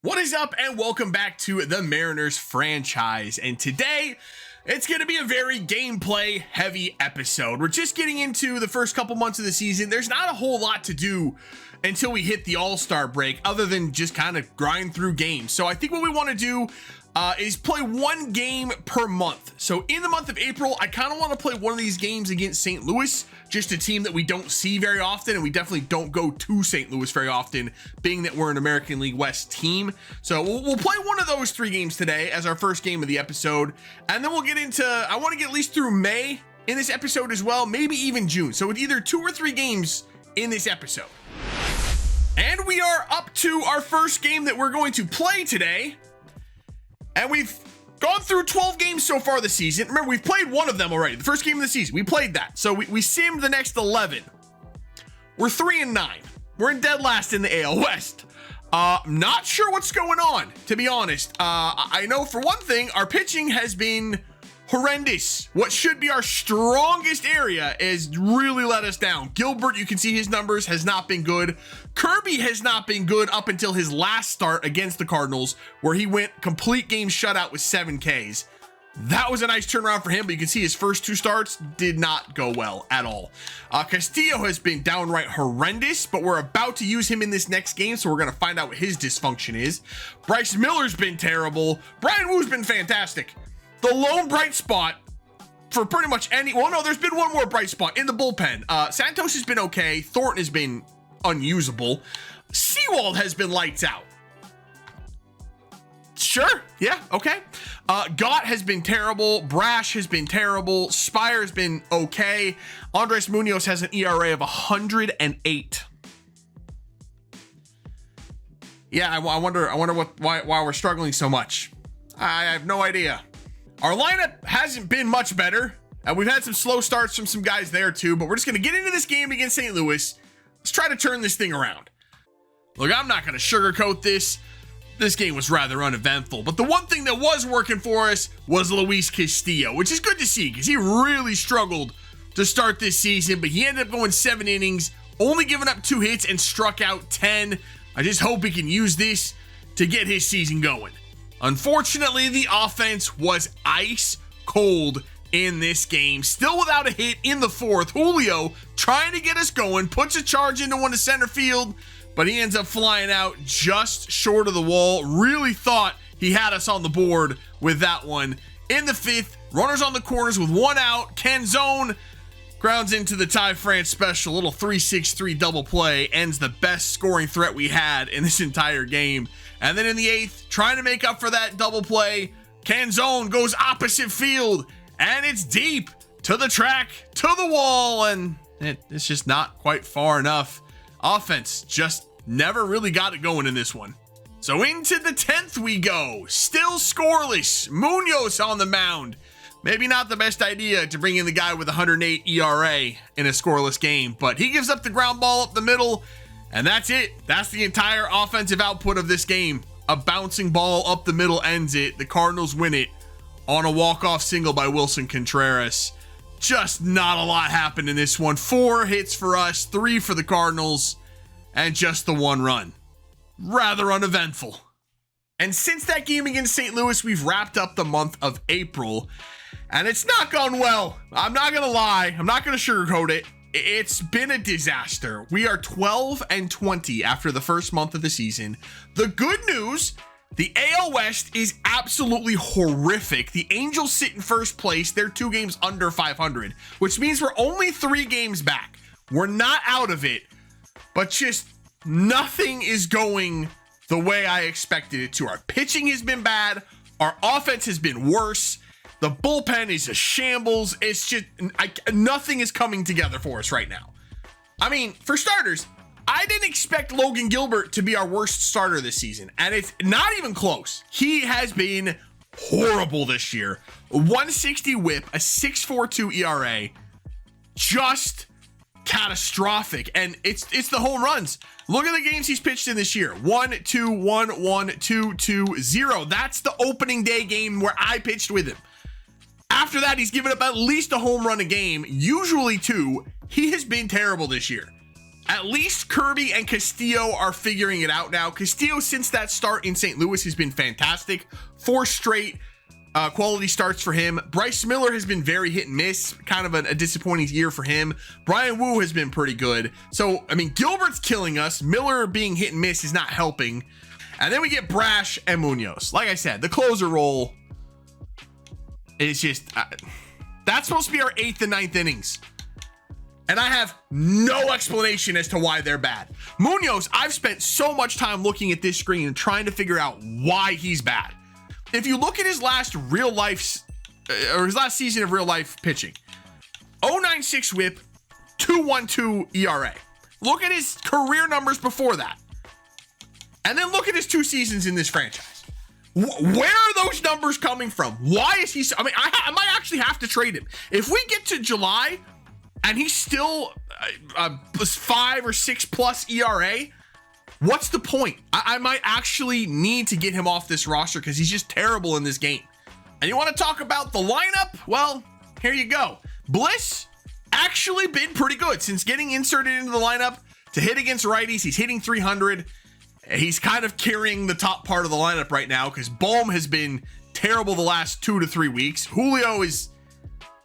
What is up, and welcome back to the Mariners franchise. And today, it's going to be a very gameplay heavy episode. We're just getting into the first couple months of the season. There's not a whole lot to do until we hit the All-Star break, other than just kind of grind through games. So I think what we want to do is play one game per month. So in the month of April, I kind of want to play one of these games against St. Louis, just a team that we don't see very often, and we definitely don't go to St. Louis very often, being that we're an American League West team. So we'll play one of those 3 games today as our first game of the episode, and then we'll get into, I want to get at least through May in this episode as well, maybe even June. So it's either 2 or 3 games in this episode. And we are up to our first game that we're going to play today. And we've gone through 12 games so far this season. Remember, we've played one of them already. The first game of the season, we played that. So we simmed the next 11. We're 3-9. We're in dead last in the AL West. Not sure what's going on, to be honest. I know for one thing, our pitching has been horrendous. What should be our strongest area is really let us down. Gilbert, you can see his numbers, has not been good. Kirby has not been good up until his last start against the Cardinals, where he went complete game shutout with 7 Ks. That was a nice turnaround for him, but you can see his first 2 starts did not go well at all. Castillo has been downright horrendous, but we're about to use him in this next game, so we're going to find out what his dysfunction is. Bryce Miller's been terrible. Brian Woo's been fantastic. The lone bright spot for pretty much there's been one more bright spot in the bullpen. Santos has been okay. Thornton has been unusable. Sewald has been lights out. Sure. Yeah. Okay. Gott has been terrible. Brash has been terrible. Spire has been okay. Andres Munoz has an ERA of 108. Yeah. I wonder why we're struggling so much. I have no idea. Our lineup hasn't been much better. We've had some slow starts from some guys there too, but we're just going to get into this game against St. Louis. Let's try to turn this thing around. Look, I'm not going to sugarcoat this. This game was rather uneventful, but the one thing that was working for us was Luis Castillo, which is good to see because he really struggled to start this season, but he ended up going 7 innings, only giving up 2 hits and struck out 10. I just hope he can use this to get his season going. Unfortunately, the offense was ice cold in this game. Still without a hit in the 4th. Julio trying to get us going, puts a charge into one to center field, but he ends up flying out just short of the wall. Really thought he had us on the board with that one. In the 5th, runners on the corners with 1 out. Canzone grounds into the Ty France special. Little 3-6-3 double play ends the best scoring threat we had in this entire game. And then in the 8th, trying to make up for that double play, Canzone goes opposite field, and it's deep to the track, to the wall, and it's just not quite far enough. Offense just never really got it going in this one. So into the 10th we go, still scoreless. Munoz on the mound. Maybe not the best idea to bring in the guy with 108 ERA in a scoreless game, but he gives up the ground ball up the middle, and that's it. That's the entire offensive output of this game. A bouncing ball up the middle ends it. The Cardinals win it on a walk-off single by Wilson Contreras. Just not a lot happened in this one. 4 hits for us, 3 for the Cardinals, and just the 1 run. Rather uneventful. And since that game against St. Louis, we've wrapped up the month of April, and it's not gone well. I'm not going to lie. I'm not going to sugarcoat it. It's been a disaster. We are 12-20 after the first month of the season. The good news, the AL West is absolutely horrific. The Angels sit in first place. They're 2 games under 500, which means we're only 3 games back. We're not out of it, but just nothing is going the way I expected it to. Our pitching has been bad. Our offense has been worse. The bullpen is a shambles. It's just, nothing is coming together for us right now. I mean, for starters, I didn't expect Logan Gilbert to be our worst starter this season, and it's not even close. He has been horrible this year. A 160 whip, a 6.42 ERA, just catastrophic. And it's the home runs. Look at the games he's pitched in this year. 1-2, 1-1, 2-2, 0. That's the opening day game where I pitched with him. After that, he's given up at least a home run a game, usually 2. He has been terrible this year. At least Kirby and Castillo are figuring it out now. Castillo, since that start in St. Louis, has been fantastic. 4 straight quality starts for him. Bryce Miller has been very hit and miss, kind of a disappointing year for him. Brian Wu has been pretty good. So, I mean, Gilbert's killing us. Miller being hit and miss is not helping. And then we get Brash and Munoz. Like I said, the closer role is just, that's supposed to be our 8th and 9th innings. And I have no explanation as to why they're bad. Munoz, I've spent so much time looking at this screen and trying to figure out why he's bad. If you look at his last real life, or his last season of real life pitching, 0.96 whip, 2.12 ERA. Look at his career numbers before that. And then look at his 2 seasons in this franchise. Where are those numbers coming from? Why is he, I mean, I might actually have to trade him. If we get to July and he's still 5 or 6 plus ERA, what's the point? I might actually need to get him off this roster because he's just terrible in this game. And you want to talk about the lineup? Well, here you go. Bliss actually been pretty good since getting inserted into the lineup to hit against righties. He's hitting 300. He's kind of carrying the top part of the lineup right now because Bohm has been terrible the last 2 to 3 weeks. Julio is,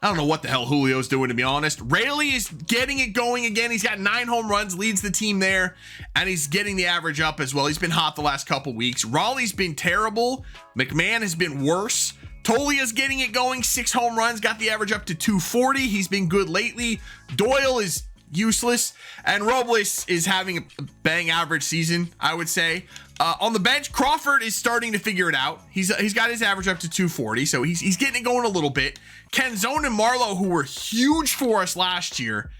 I don't know what the hell Julio's doing, to be honest. Rayleigh is getting it going again. He's got 9 home runs, leads the team there, and he's getting the average up as well. He's been hot the last couple weeks. Raleigh's been terrible. McMahon has been worse. Tolia's getting it going, 6 home runs, got the average up to 240. He's been good lately. Doyle is useless, and Robles is having a bang average season, I would say. On the bench, Crawford is starting to figure it out. He's got his average up to 240, so he's getting it going a little bit. Canzone and Marlowe, who were huge for us last year,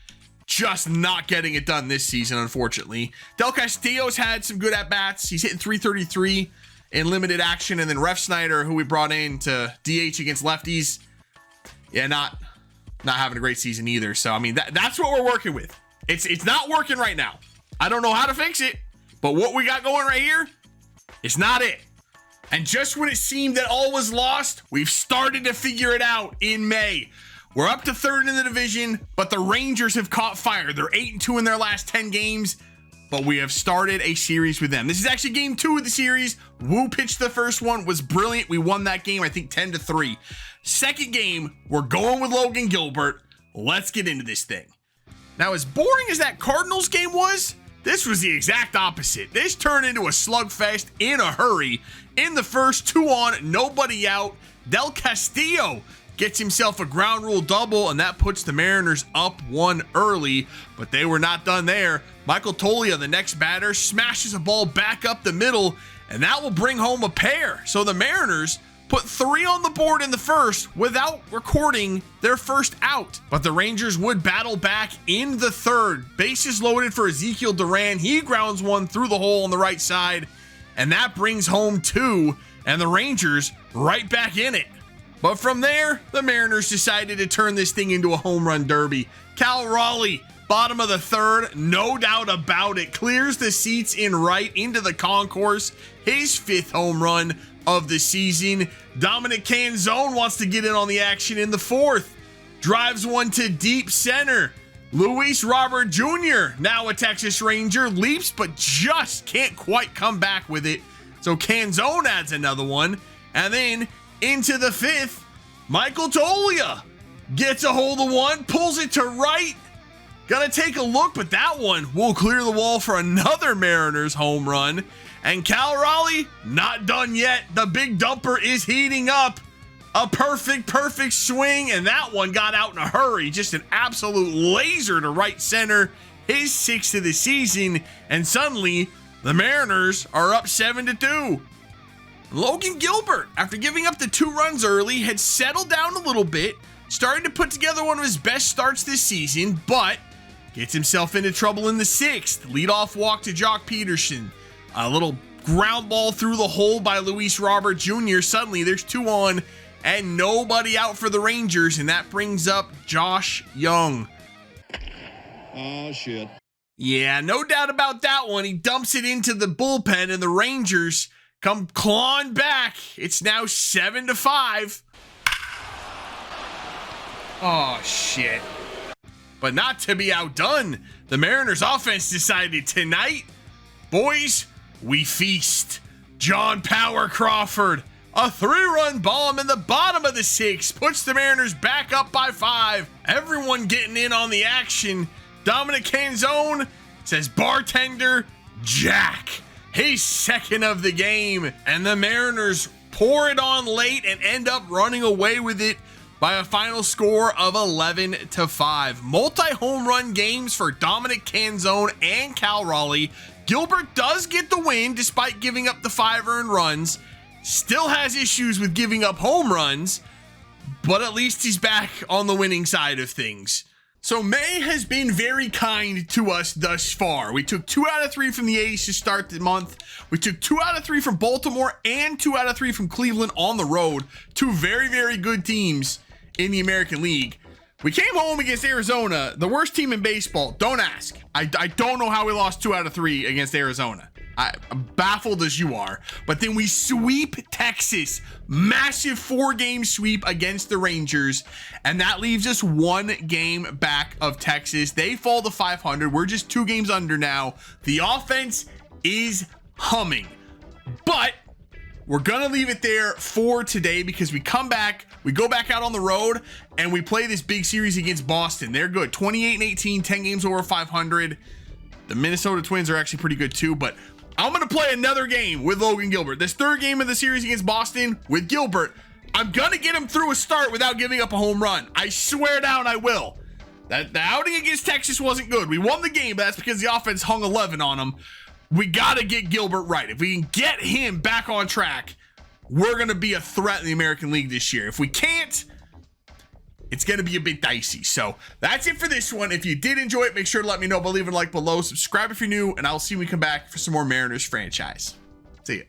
just not getting it done this season, unfortunately. Del Castillo's had some good at-bats. He's hitting 333 in limited action, and then Ref Snyder, who we brought in to DH against lefties, yeah, not having a great season either. So, I mean, that's what we're working with. It's not working right now. I don't know how to fix it, but what we got going right here, it's not it. And just when it seemed that all was lost, we've started to figure it out in May. We're up to 3rd in the division, but the Rangers have caught fire. They're 8-2 in their last 10 games, but we have started a series with them. This is actually game 2 of the series. Wu pitched the first one, was brilliant. We won that game, I think 10-3. Second game, we're going with Logan Gilbert. Let's get into this thing. Now, as boring as that Cardinals game was, this was the exact opposite. This turned into a slugfest in a hurry. In the first, 2 on, nobody out. Del Castillo gets himself a ground rule double, and that puts the Mariners up 1 early, but they were not done there. Michael Toglia, the next batter, smashes a ball back up the middle, and that will bring home a pair. So the Mariners put 3 on the board in the first without recording their first out. But the Rangers would battle back in the third. Bases loaded for Ezekiel Duran. He grounds one through the hole on the right side, and that brings home 2, and the Rangers right back in it. But from there, the Mariners decided to turn this thing into a home run derby. Cal Raleigh, bottom of the 3rd, no doubt about it, clears the seats in right into the concourse. His 5th home run of the season. Dominic Canzone wants to get in on the action in the 4th. Drives one to deep center. Luis Robert Jr., now a Texas Ranger, leaps but just can't quite come back with it. So Canzone adds another one. And then into the 5th, Michael Toglia gets a hold of one, pulls it to right. Gonna take a look, but that one will clear the wall for another Mariners home run. And Cal Raleigh, not done yet. The big dumper is heating up. A perfect swing, and that one got out in a hurry. Just an absolute laser to right center. His 6th of the season, and suddenly the Mariners are up 7-2. Logan Gilbert, after giving up the 2 runs early, had settled down a little bit, starting to put together one of his best starts this season, but gets himself into trouble in the 6th. Leadoff walk to Jock Peterson. A little ground ball through the hole by Luis Robert Jr. Suddenly there's 2 on and nobody out for the Rangers, and that brings up Josh Young. Oh, shit. Yeah, no doubt about that one. He dumps it into the bullpen, and the Rangers come clawing back. It's now 7-5. Oh, shit. But not to be outdone, the Mariners offense decided tonight, boys, we feast. John Power Crawford, a 3-run bomb in the bottom of the 6th, puts the Mariners back up by 5. Everyone getting in on the action. Dominic Canzone says bartender Jack. His second of the game, and the Mariners pour it on late and end up running away with it by a final score of 11-5. Multi-home run games for Dominic Canzone and Cal Raleigh. Gilbert does get the win despite giving up the 5 earned runs. Still has issues with giving up home runs, but at least he's back on the winning side of things. So May has been very kind to us thus far. We took 2 out of 3 from the A's to start the month. We took 2 out of 3 from Baltimore and 2 out of 3 from Cleveland on the road. 2 very, very good teams in the American League. We came home against Arizona, the worst team in baseball. Don't ask. I don't know how we lost 2 out of 3 against Arizona. I'm baffled as you are. But then we sweep Texas. Massive 4-game sweep against the Rangers. And that leaves us 1 game back of Texas. They fall to 500. We're just 2 games under now. The offense is humming. But we're going to leave it there for today because we come back, we go back out on the road, and we play this big series against Boston. They're good. 28-18, 10 games over 500. The Minnesota Twins are actually pretty good too, but I'm going to play another game with Logan Gilbert. This 3rd game of the series against Boston with Gilbert, I'm going to get him through a start without giving up a home run. I swear down I will. The outing against Texas wasn't good. We won the game, but that's because the offense hung 11 on them. We got to get Gilbert right. If we can get him back on track, we're going to be a threat in the American League this year. If we can't, it's going to be a bit dicey. So that's it for this one. If you did enjoy it, make sure to let me know by leaving a like below. Subscribe if you're new, and I'll see you when we come back for some more Mariners franchise. See ya.